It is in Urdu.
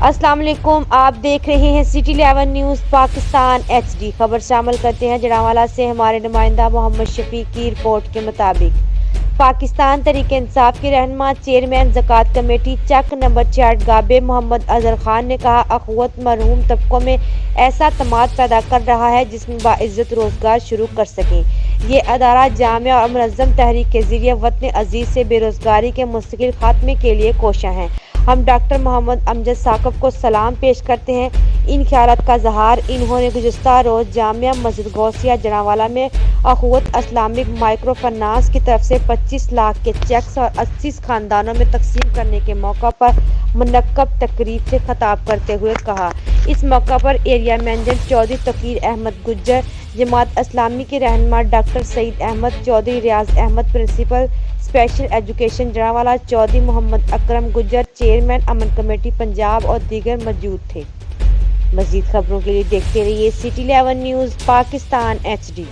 السلام علیکم، آپ دیکھ رہے ہیں سٹی 11 نیوز پاکستان HD۔ خبر شامل کرتے ہیں جڑاوالا سے ہمارے نمائندہ محمد شفیق کی رپورٹ کے مطابق پاکستان تحریک انصاف کے رہنما چیئرمین زکوٰۃ کمیٹی چک نمبر 66 گابے محمد اظہر خان نے کہا، اخوت محروم طبقوں میں ایسا اعتماد پیدا کر رہا ہے جس میں باعزت روزگار شروع کر سکیں۔ یہ ادارہ جامع اور منظم تحریک کے ذریعے وطن عزیز سے بے روزگاری کے مستقل خاتمے کے لیے کوشاں ہے۔ ہم ڈاکٹر محمد امجد ثاقب کو سلام پیش کرتے ہیں۔ ان خیالات کا اظہار انہوں نے گزشتہ روز جامعہ مسجد غوثیہ جڑاوالا میں اخوت اسلامک مائیکرو فنانس کی طرف سے 25 لاکھ کے چیکس اور 80 خاندانوں میں تقسیم کرنے کے موقع پر منعقد تقریب سے خطاب کرتے ہوئے کہا۔ اس موقع پر ایریا مینیجر چودھری توقیر احمد گجر، جماعت اسلامی کے رہنما doctor Saeed Ahmed Chaudhry, Riaz Ahmed principal special education Jaranwala, Chaudhry Muhammad Akram Gujjar chairman امن کمیٹی پنجاب اور دیگر موجود تھے۔ مزید خبروں کے لیے دیکھتے رہیے سٹی 11 نیوز پاکستان HD۔